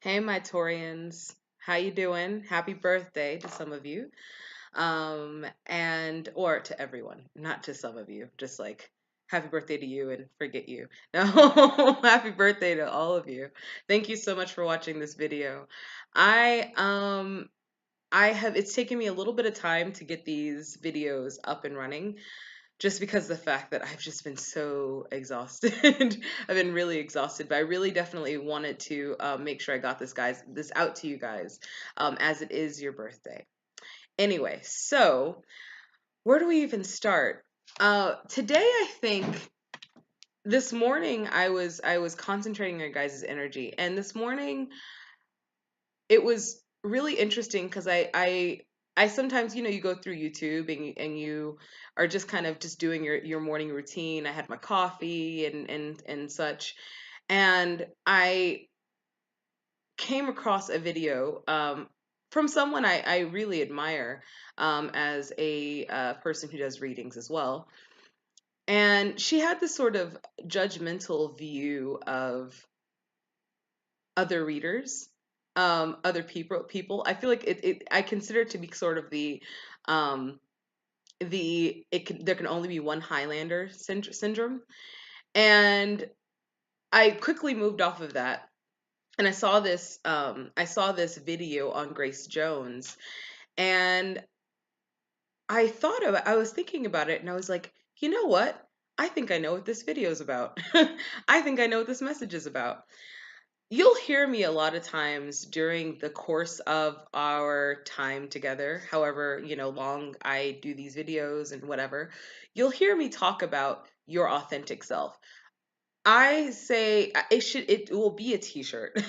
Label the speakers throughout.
Speaker 1: Hey, my Taurians. How you doing? Happy birthday to some of you. And or to everyone, not to some of you. Just like happy birthday to you and forget you. No, happy birthday to all of you. Thank you so much for watching this video. I um I have it's taken me a little bit of time to get these videos up and running just because of the fact that I've just been so exhausted. I've been really exhausted, but I really definitely wanted to make sure I got this out to you guys, as it is your birthday. Anyway, so where do we even start? Today, I think this morning I was concentrating on your guys' energy, and this morning it was really interesting because I sometimes, you go through YouTube and you are just kind of just doing your morning routine. I had my coffee and such, and I came across a video from someone I really admire, as a person who does readings as well. And she had this sort of judgmental view of other readers, other people. I feel like I consider it to be sort of um there can only be one Highlander syndrome. And I quickly moved off of that, and I saw this video on Grace Jones, and I was thinking about it, and I was like, you know what? I think I know what this video is about. I think I know what this message is about. You'll hear me a lot of times during the course of our time together, however, long I do these videos and whatever. You'll hear me talk about your authentic self. I say it will be a t-shirt.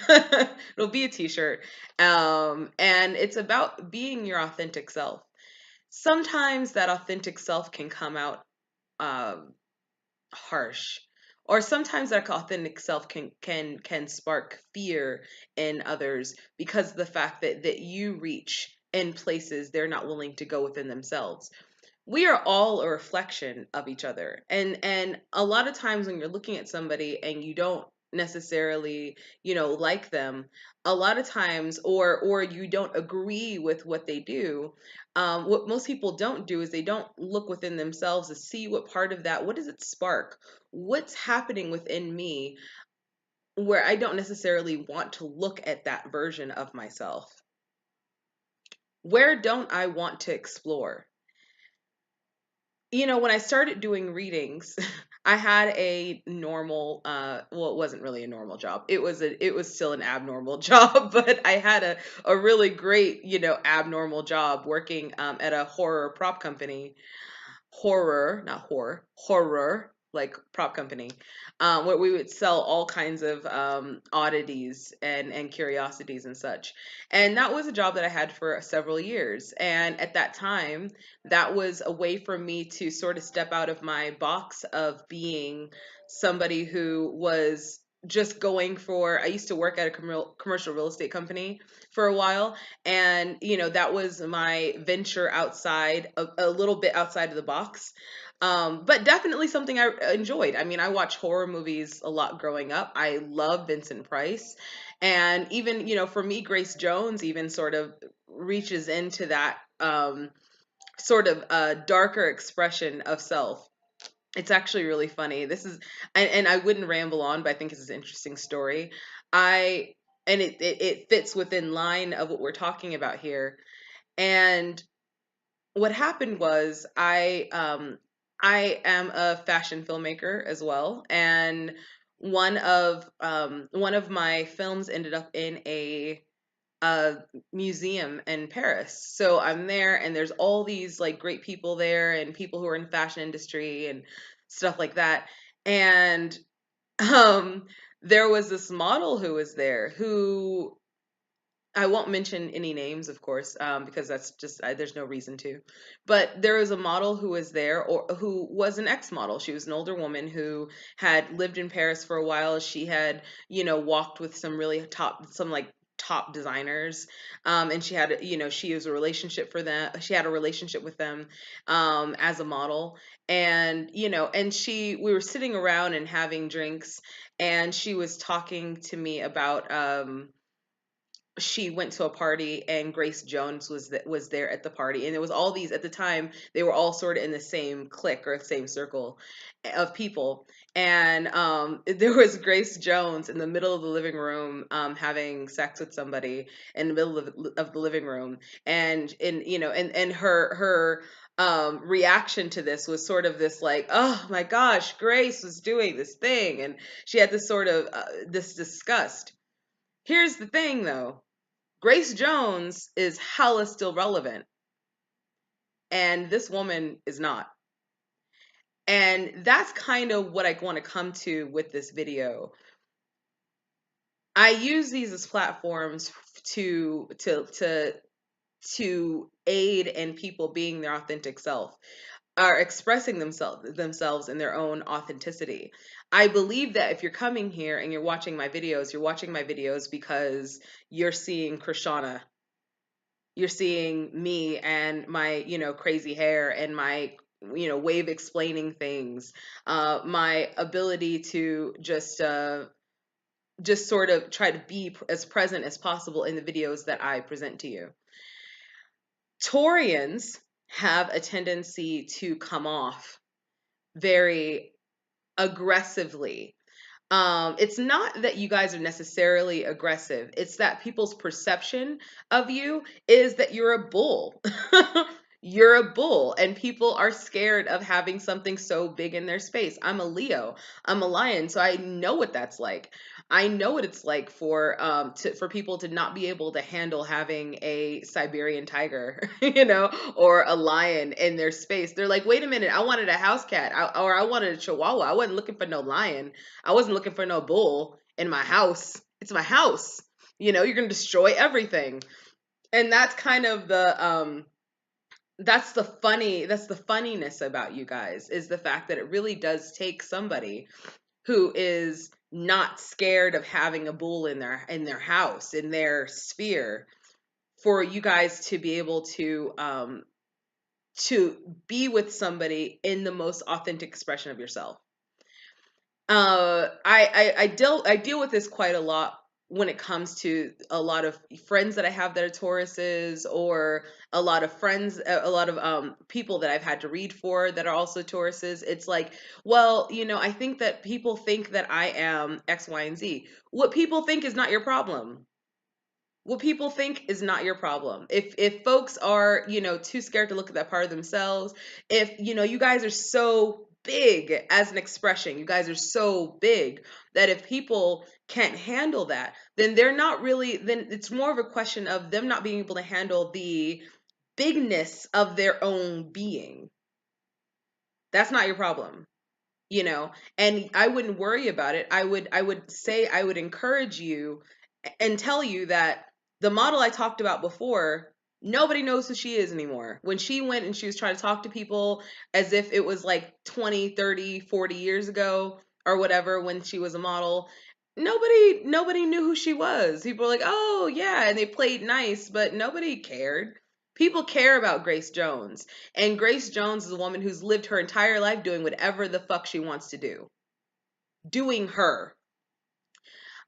Speaker 1: It'll be a t-shirt. And it's about being your authentic self. Sometimes that authentic self can come out um harsh, or sometimes that authentic self can spark fear in others because of the fact that you reach in places they're not willing to go within themselves. We are all a reflection of each other, and a lot of times when you're looking at somebody and you don't necessarily like them, a lot of times, or you don't agree with what they do. What most people don't do is they don't look within themselves to see what part of that, what does it spark, what's happening within me, where I don't necessarily want to look at that version of myself. Where don't I want to explore? When I started doing readings, I had a normal, well, it wasn't really a normal job. It was still an abnormal job, but I had a really great, abnormal job working at a horror prop company. Horror, not horror, horror, like prop company, where we would sell all kinds of oddities and curiosities and such. And that was a job that I had for several years. And at that time, that was a way for me to sort of step out of my box of being somebody who was just going for. I used to work at a commercial real estate company for a while, and that was my venture outside, a little bit outside of the box, but definitely something I enjoyed. I mean, I watched horror movies a lot growing up. I love Vincent Price, and even for me, Grace Jones even sort of reaches into that sort of darker expression of self. It's actually really funny. This is, and I wouldn't ramble on, but I think it's an interesting story. I and it fits within line of what we're talking about here. And what happened was I am a fashion filmmaker as well, and one of my films ended up in a museum in Paris. So I'm there, and there's all these like great people there, and people who are in the fashion industry and stuff like that. And um, there was this model who was there who, I won't mention any names, of course, because that's just there's no reason to. But there was a model who was there, or who was an ex-model. She was an older woman who had lived in Paris for a while. She had, walked with some like top designers, and she had, she was a relationship for them. She had a relationship with them, as a model, and we were sitting around and having drinks, and she was talking to me about she went to a party and Grace Jones was there at the party, and it was all these at the time, they were all sort of in the same clique or same circle of people. And there was Grace Jones in the middle of the living room, having sex with somebody in the middle of the living room. And and her reaction to this was sort of this, like, oh my gosh, Grace was doing this thing, and she had this sort of this disgust. Here's the thing, though. Grace Jones is hella still relevant, and this woman is not. And that's kind of what I want to come to with this video. I use these as platforms to aid in people being their authentic self, are expressing themselves in their own authenticity. I believe that if you're coming here and you're watching my videos because you're seeing Krishana. You're seeing me and my, crazy hair and my, way of explaining things, my ability to just sort of try to be as present as possible in the videos that I present to you. Taurians have a tendency to come off very aggressively. It's not that you guys are necessarily aggressive. It's that people's perception of you is that you're a bull. You're a bull, and people are scared of having something so big in their space. I'm a Leo. I'm a lion, so I know what that's like. I know what it's like for people to not be able to handle having a Siberian tiger, or a lion in their space. They're like, wait a minute, I wanted a house cat, or I wanted a chihuahua. I wasn't looking for no lion. I wasn't looking for no bull in my house. It's my house. You're gonna destroy everything. And that's kind of that's the funniness about you guys, is the fact that it really does take somebody who is not scared of having a bull in their house, in their sphere, for you guys to be able to be with somebody in the most authentic expression of yourself. I deal with this quite a lot when it comes to a lot of friends that I have that are Tauruses, or a lot of friends, a lot of people that I've had to read for that are also Tauruses. It's like, well, I think that people think that I am X, Y, and Z. What people think is not your problem. What people think is not your problem. If folks are, too scared to look at that part of themselves, if, you guys are so big as an expression, you guys are so big that if people can't handle that, then they're not really, then it's more of a question of them not being able to handle the bigness of their own being. That's not your problem. And I wouldn't worry about it. I would encourage you and tell you that the model I talked about before, nobody knows who she is anymore. When she went and she was trying to talk to people as if it was like 20, 30, 40 years ago or whatever, when she was a model, nobody knew who she was. People were like, "Oh, yeah," and they played nice, but nobody cared. People care about Grace Jones. And Grace Jones is a woman who's lived her entire life doing whatever the fuck she wants to do. Doing her.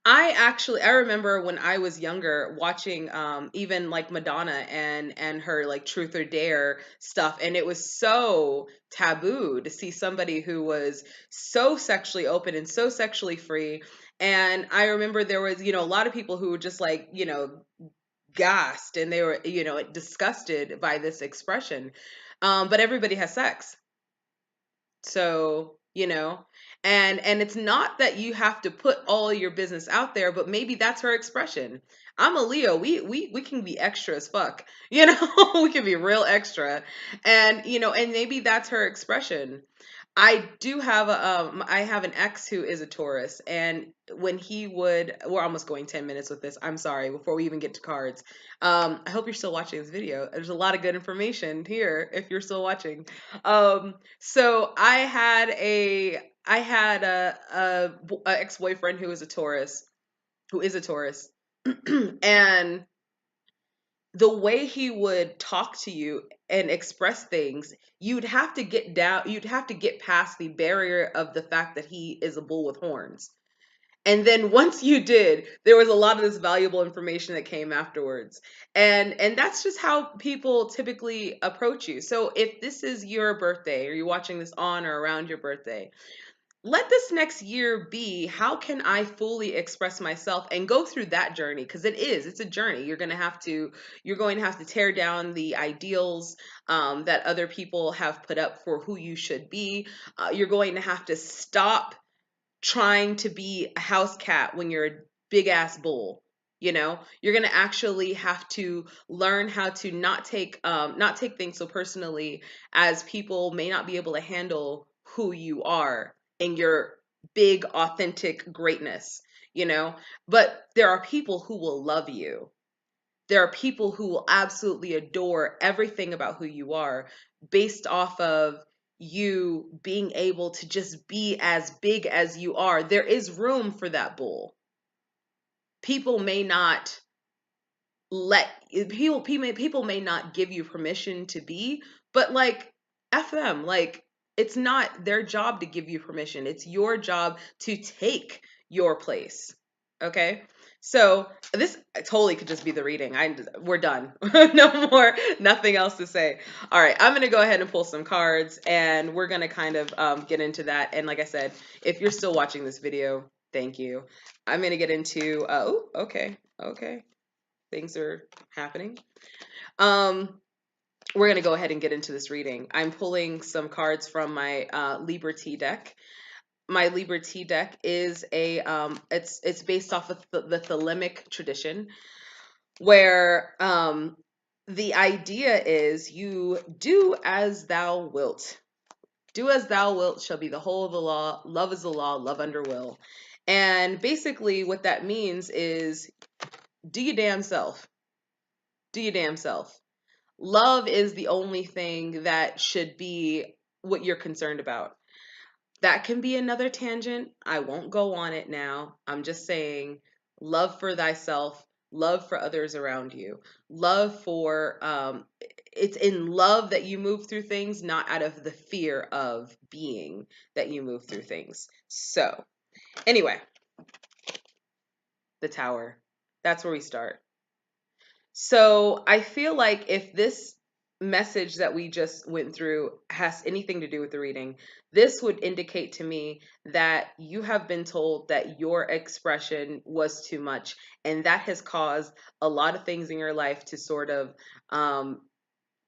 Speaker 1: I remember when I was younger watching even like Madonna and her like Truth or Dare stuff, and it was so taboo to see somebody who was so sexually open and so sexually free. And I remember there was, a lot of people who were just like, gassed, and they were, disgusted by this expression. But everybody has sex. So, and it's not that you have to put all your business out there, but maybe that's her expression. I'm a Leo. We can be extra as fuck. We can be real extra. And, and maybe that's her expression. I have an ex who is a Taurus, and when we're almost going 10 minutes with this. I'm sorry, before we even get to cards. I hope you're still watching this video. There's a lot of good information here if you're still watching. So I had a ex-boyfriend who is a Taurus, and the way he would talk to you and express things, you'd have to get past the barrier of the fact that he is a bull with horns. And then once you did, there was a lot of this valuable information that came afterwards. And that's just how people typically approach you. So if this is your birthday, or you're watching this on or around your birthday, let this next year be, how can I fully express myself, and go through that journey, because it's a journey. You're going to have to tear down the ideals that other people have put up for who you should be. You're going to have to stop trying to be a house cat when you're a big ass bull. You're going to actually have to learn how to not take things so personally, as people may not be able to handle who you are and your big authentic greatness, you know but there are people who will love you. There are people who will absolutely adore everything about who you are, based off of you being able to just be as big as you are. There is room for that bull. People may not let people may not give you permission to be, but like, F them. Like, it's not their job to give you permission. It's your job to take your place. Okay? So this totally could just be the reading. We're done. No more, nothing else to say. All right, I'm gonna go ahead and pull some cards, and we're gonna kind of get into that. And like I said, if you're still watching this video, thank you. I'm gonna get into. Oh, okay, things are happening. Um, we're gonna go ahead and get into this reading. I'm pulling some cards from my Liberty deck. My Liberty deck is it's based off of the Thelemic tradition, where the idea is, you do as thou wilt. Do as thou wilt shall be the whole of the law. Love is the law, love under will. And basically what that means is, do your damn self. Do your damn self. Love is the only thing that should be what you're concerned about. That can be another tangent. I won't go on it now. I'm just saying, love for thyself, love for others around you, love for, it's in love that you move through things, not out of the fear of being that you move through things. So, anyway, the Tower. That's where we start. So I feel like if this message that we just went through has anything to do with the reading, this would indicate to me that you have been told that your expression was too much, and that has caused a lot of things in your life um,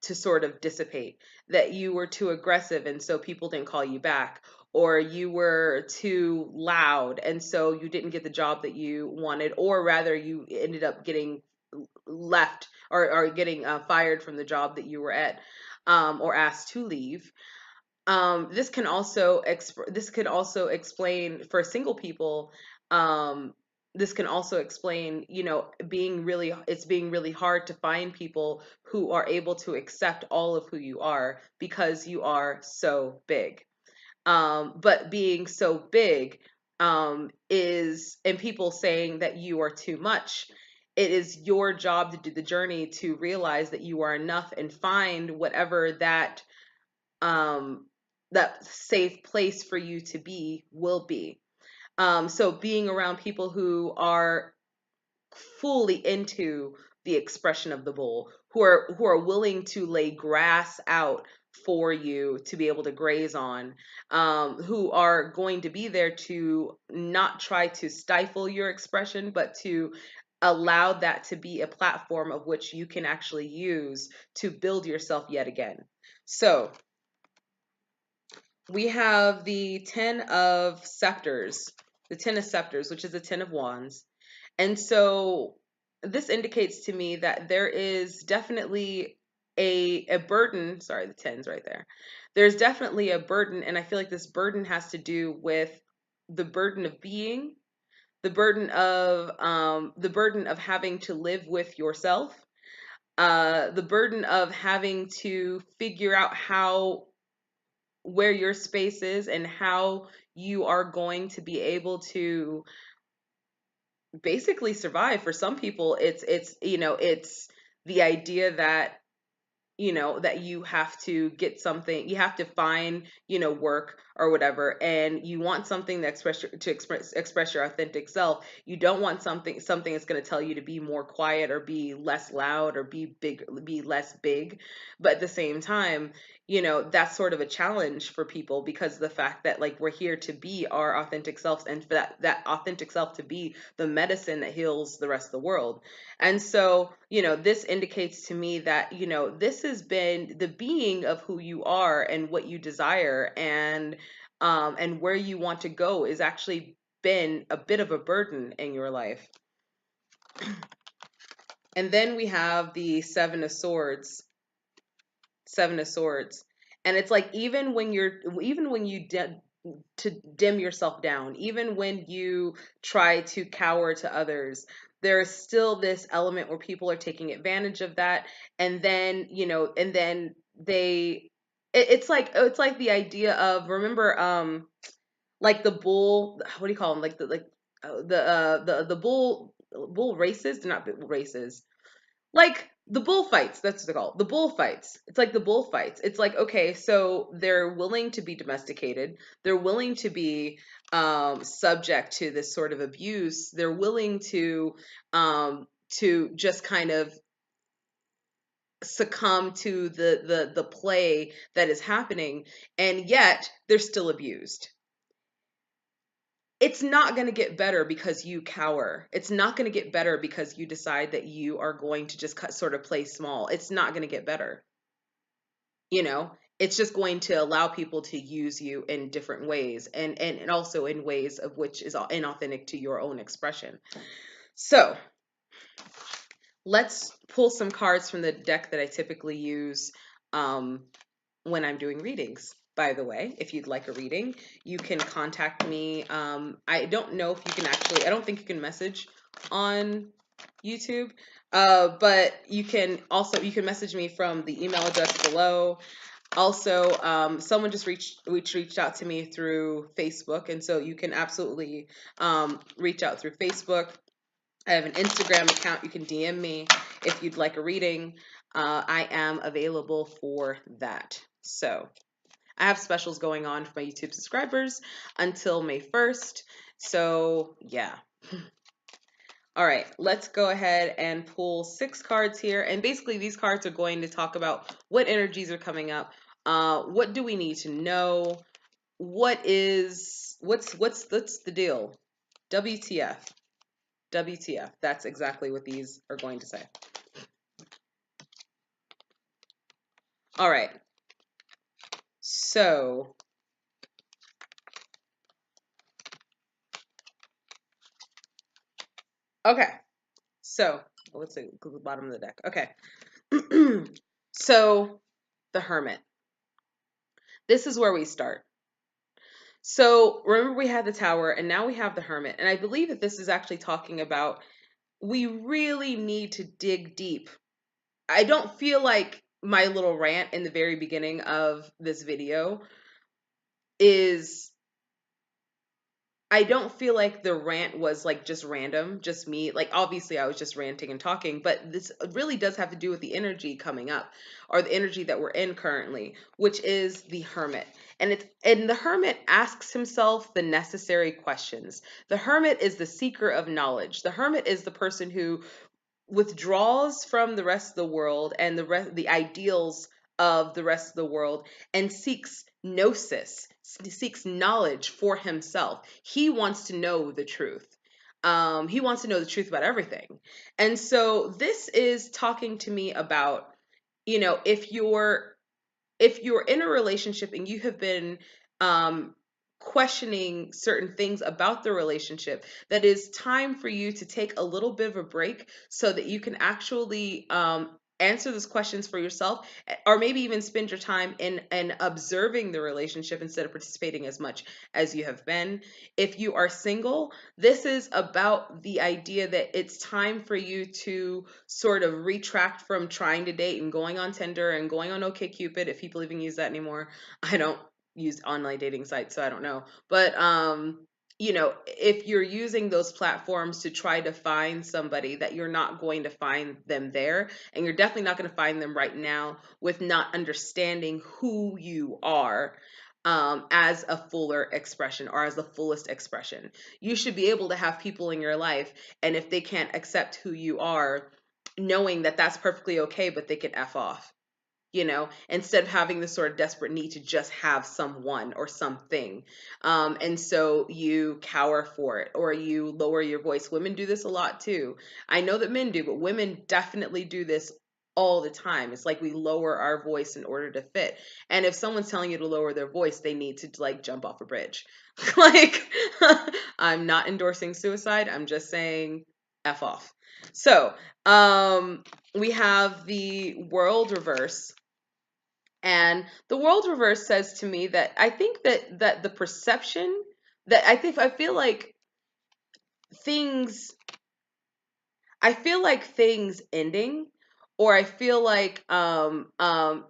Speaker 1: to sort of dissipate. That you were too aggressive, and so people didn't call you back, or you were too loud, and so you didn't get the job that you wanted, or rather you ended up getting left, or getting fired from the job that you were at, or asked to leave. This could also explain for single people. This can also explain, being really hard to find people who are able to accept all of who you are, because you are so big. But being so big, and people saying that you are too much, it is your job to do the journey to realize that you are enough, and find whatever um, that safe place for you to be will be. So being around people who are fully into the expression of the bull, who are willing to lay grass out for you to be able to graze on, who are going to be there to not try to stifle your expression, but to allow that to be a platform of which you can actually use to build yourself yet again. So we have the Ten of Scepters, which is the Ten of Wands. And so this indicates to me that there is definitely a burden. Sorry, the ten's right there. There's definitely a burden, and I feel like this burden has to do with the burden of being, the burden of having to live with yourself, the burden of having to figure out where your space is, and how you are going to be able to basically survive. For some people, it's the idea that that you have to get something, you have to find, work or whatever, and you want something that express your authentic self. You don't want something that's going to tell you to be more quiet or be less loud or be less big. But at the same time, that's sort of a challenge for people, because of the fact that, like, we're here to be our authentic selves, and for that authentic self to be the medicine that heals the rest of the world. And so, this indicates to me that, this has been the being of who you are and what you desire, and where you want to go is actually been a bit of a burden in your life. And then we have the Seven of Swords. And it's like, even when you to dim yourself down, even when you try to cower to others, there's still this element where people are taking advantage of that. And then, it's like the idea of, remember, like the bull, what do you call them? Like the bull races, they're not bull races, like the bullfights. That's what they're called, the bullfights. It's like the bullfights. It's like, okay, so they're willing to be domesticated, they're willing to be subject to this sort of abuse, they're willing to just kind of succumb to the play that is happening, and yet they're still abused. It's not going to get better because you cower. It's not going to get better because you decide that you are going to just sort of play small. It's not going to get better. It's just going to allow people to use you in different ways, and also in ways of which is inauthentic to your own expression. So let's pull some cards from the deck that I typically use when I'm doing readings. By the way, if you'd like a reading, you can contact me. I don't know if you can actually, I don't think you can message on YouTube, but you can message me from the email address below. Also, someone just reached out to me through Facebook, and so you can absolutely reach out through Facebook. I have an Instagram account. You can DM me if you'd like a reading. I am available for that. So I have specials going on for my YouTube subscribers until May 1st. So yeah. All right, let's go ahead and pull 6 cards here. And basically these cards are going to talk about what energies are coming up. What do we need to know? What's the deal? WTF. WTF. That's exactly what these are going to say. All right. So okay. So let's see the bottom of the deck. Okay. So the Hermit. This is where we start. So remember, we had the Tower, and now we have the Hermit. And I believe that this is actually talking about, we really need to dig deep. I don't feel like my little rant in the very beginning of this video is, I don't feel like the rant was like just random, just me. Like, obviously I was just ranting and talking, but this really does have to do with the energy coming up, or the energy that we're in currently, which is the Hermit. And the Hermit asks himself the necessary questions. The Hermit is the seeker of knowledge. The Hermit is the person who withdraws from the rest of the world and the ideals of the rest of the world, and seeks gnosis, seeks knowledge for himself. He wants to know the truth. He wants to know the truth about everything. And so this is talking to me about, if you're in a relationship and you have been questioning certain things about the relationship, that is time for you to take a little bit of a break so that you can actually answer those questions for yourself, or maybe even spend your time in observing the relationship instead of participating as much as you have been. If you are single, this is about the idea that it's time for you to sort of retract from trying to date and going on Tinder and going on OkCupid, if people even use that anymore. I don't use online dating sites, so I don't know. But if you're using those platforms to try to find somebody, that you're not going to find them there, and you're definitely not going to find them right now with not understanding who you are, as a fuller expression, or as the fullest expression. You should be able to have people in your life, and if they can't accept who you are, knowing that that's perfectly okay, but they can F off, instead of having this sort of desperate need to just have someone or something. And so you cower for it, or you lower your voice. Women do this a lot too. I know that men do, but women definitely do this all the time. It's like we lower our voice in order to fit. And if someone's telling you to lower their voice, they need to like jump off a bridge. Like, I'm not endorsing suicide. I'm just saying F off. So, we have the world reverse, and the world reverse says to me that I think that the perception, that I feel like things things ending, or I feel like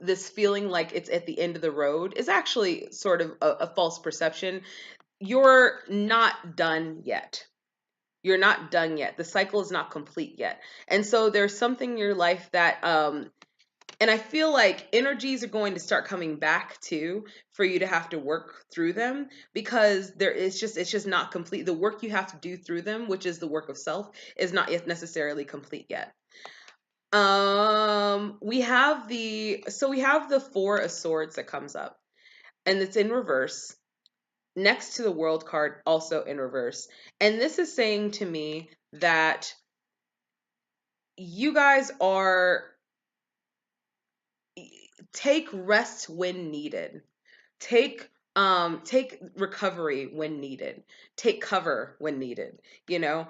Speaker 1: this feeling like it's at the end of the road is actually sort of a false perception. You're not done yet. You're not done yet. The cycle is not complete yet. And so there's something in your life that and I feel like energies are going to start coming back too, for you to have to work through them, because it's just not complete. The work you have to do through them, which is the work of self, is not yet necessarily complete yet. We have the Four of Swords that comes up, and it's in reverse next to the World card, also in reverse. And this is saying to me that you guys are, take rest when needed. Take recovery when needed. Take cover when needed, you know.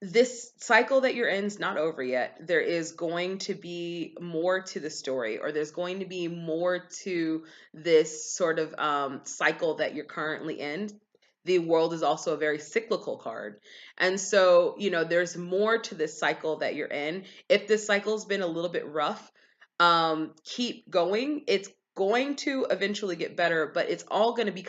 Speaker 1: This cycle that you're in is not over yet. There is going to be more to the story, or there's going to be more to this sort of cycle that you're currently in. The world is also a very cyclical card. And so, there's more to this cycle that you're in. If this cycle's been a little bit rough, keep going. It's going to eventually get better, but it's all going to be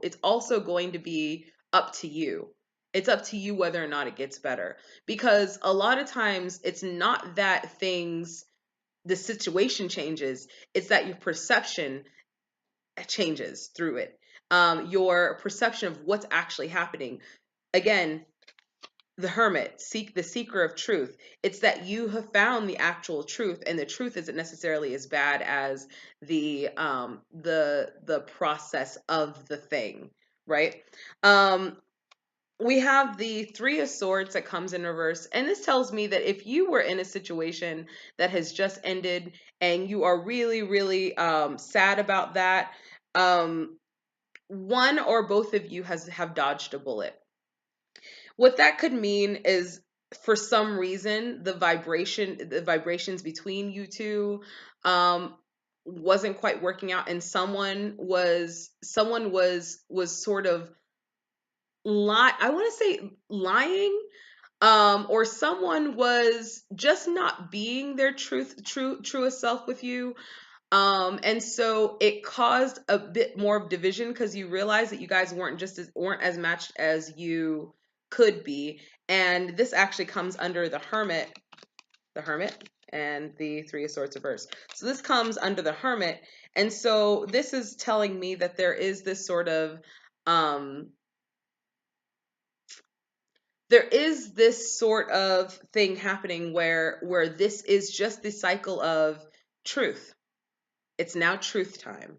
Speaker 1: it's also going to be up to you. It's up to you whether or not it gets better. Because a lot of times it's not that the situation changes, it's that your perception changes through it. Your perception of what's actually happening. Again, the hermit, the seeker of truth. It's that you have found the actual truth, and the truth isn't necessarily as bad as the process of the thing, right? We have the Three of Swords that comes in reverse. And this tells me that if you were in a situation that has just ended, and you are really, really sad about that, one or both of you have dodged a bullet. What that could mean is, for some reason, the vibrations between you two wasn't quite working out, and someone was sort of I want to say lying, or someone was just not being their truest self with you. And so it caused a bit more of division, because you realize that you guys weren't as matched as you could be. And this actually comes under the Hermit, and the Three of Swords reverse. So this comes under the Hermit. And so this is telling me that um there is this sort of thing happening where this is just the cycle of truth. It's now truth time.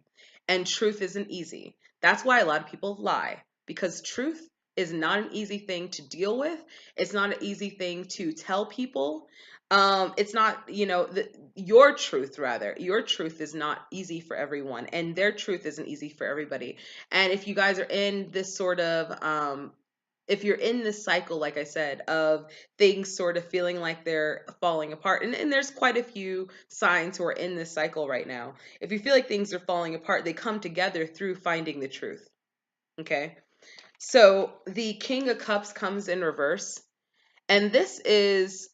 Speaker 1: And truth isn't easy. That's why a lot of people lie, because truth is not an easy thing to deal with. It's not an easy thing to tell people. It's not, your truth, rather. Your truth is not easy for everyone, and their truth isn't easy for everybody. And if you guys are in this sort of if you're in this cycle, like I said, of things sort of feeling like they're falling apart, and there's quite a few signs who are in this cycle right now. If you feel like things are falling apart, they come together through finding the truth. Okay? So the King of Cups comes in reverse, and this is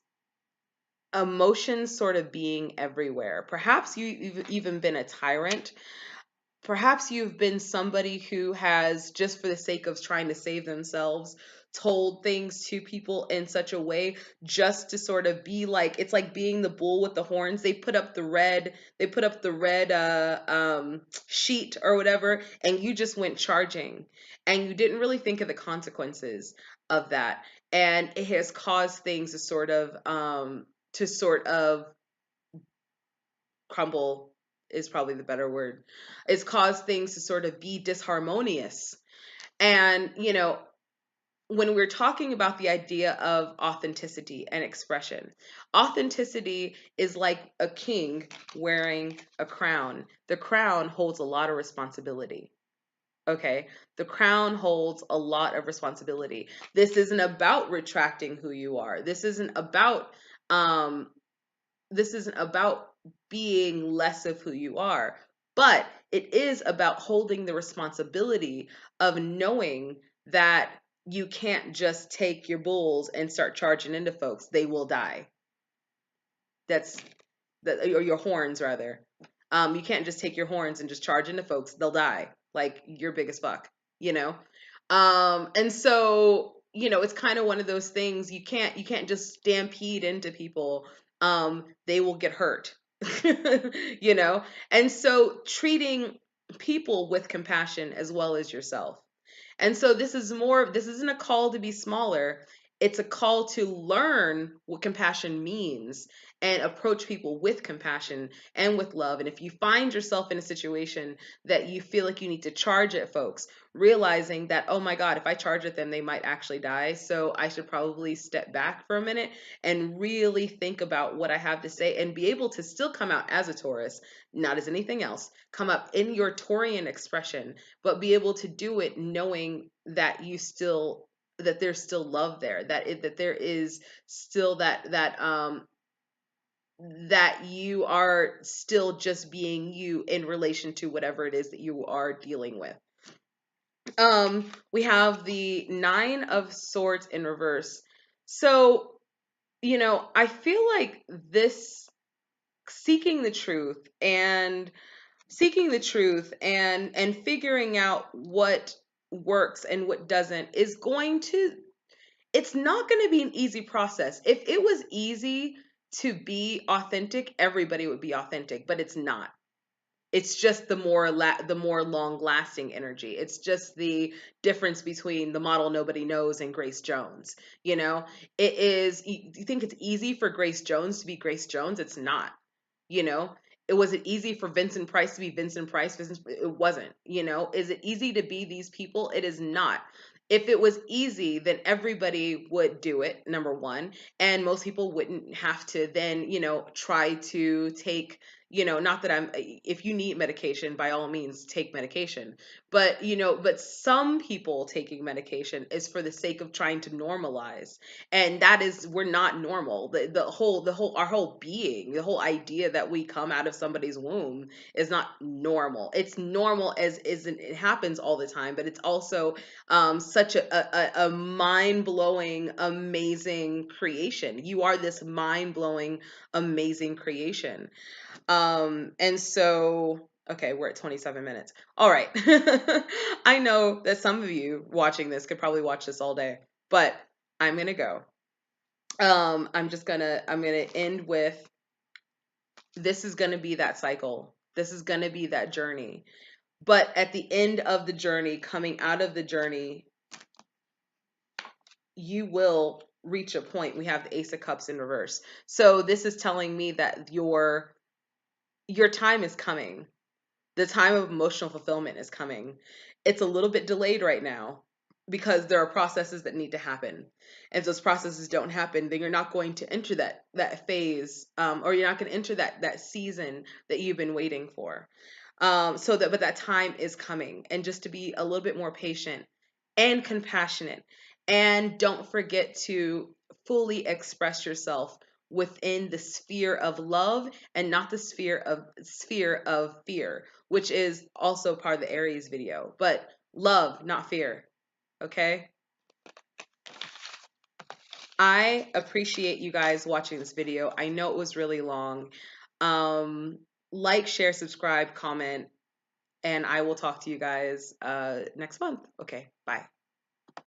Speaker 1: emotions sort of being everywhere. Perhaps you've even been a tyrant. perhaps you've been somebody who has, just for the sake of trying to save themselves, told things to people in such a way just to sort of be like, it's like being the bull with the horns. They put up the red sheet or whatever, and you just went charging, and you didn't really think of the consequences of that, and it has caused things to sort of crumble, is probably the better word. It's caused things to sort of be disharmonious. And, when we're talking about the idea of authenticity and expression, authenticity is like a king wearing a crown. The crown holds a lot of responsibility. Okay. The crown holds a lot of responsibility. This isn't about retracting who you are. Um, this isn't about being less of who you are, but it is about holding the responsibility of knowing that you can't just take your bulls and start charging into folks. They will die. That's or your horns rather. You can't just take your horns and just charge into folks. They'll die. Like, you're big as fuck, you know? And so, it's kind of one of those things. You can't just stampede into people. They will get hurt, you know? And so treating people with compassion as well as yourself. And so this isn't a call to be smaller. It's a call to learn what compassion means and approach people with compassion and with love. And if you find yourself in a situation that you feel like you need to charge at folks, realizing that, oh my God, if I charge at them, they might actually die. So I should probably step back for a minute and really think about what I have to say and be able to still come out as a Taurus, not as anything else, come up in your Taurian expression, but be able to do it knowing that that there's still love there, that there is still that you are still just being you in relation to whatever it is that you are dealing with. We have the Nine of Swords in reverse. So, I feel like this seeking the truth and figuring out what works and what doesn't is going to it's not going to be an easy process. If it was easy to be authentic, everybody would be authentic, but it's not. It's just the more long lasting energy. It's just the difference between the model nobody knows and Grace Jones. It is. You think it's easy for Grace Jones to be Grace Jones? It's not. You know, was it easy for Vincent Price to be Vincent Price? It wasn't. Is it easy to be these people? It is not. If it was easy, then everybody would do it, number one, and most people wouldn't have to then, try to take, not that if you need medication, by all means, take medication. But some people taking medication is for the sake of trying to normalize. And we're not normal. Our whole being, the whole idea that we come out of somebody's womb is not normal. It's normal as it happens all the time, but it's also such a mind-blowing, amazing creation. You are this mind-blowing, amazing creation. And so, okay, we're at 27 minutes. All right. I know that some of you watching this could probably watch this all day, but I'm going to go. I'm going to end with, this is going to be that cycle. This is going to be that journey. But at the end of the journey, coming out of the journey, you will reach a point. We have the Ace of Cups in reverse. So this is telling me that your time is coming. The time of emotional fulfillment is coming. It's a little bit delayed right now because there are processes that need to happen. And if those processes don't happen, then you're not going to enter that phase, or you're not going to enter that season that you've been waiting for. But that time is coming, and just to be a little bit more patient and compassionate, and don't forget to fully express yourself within the sphere of love and not the sphere of fear, which is also part of the Aries video. But love, not fear. Okay? I appreciate you guys watching this video. I know it was really long. Like, share, subscribe, comment. and I will talk to you guys next month. Okay, bye.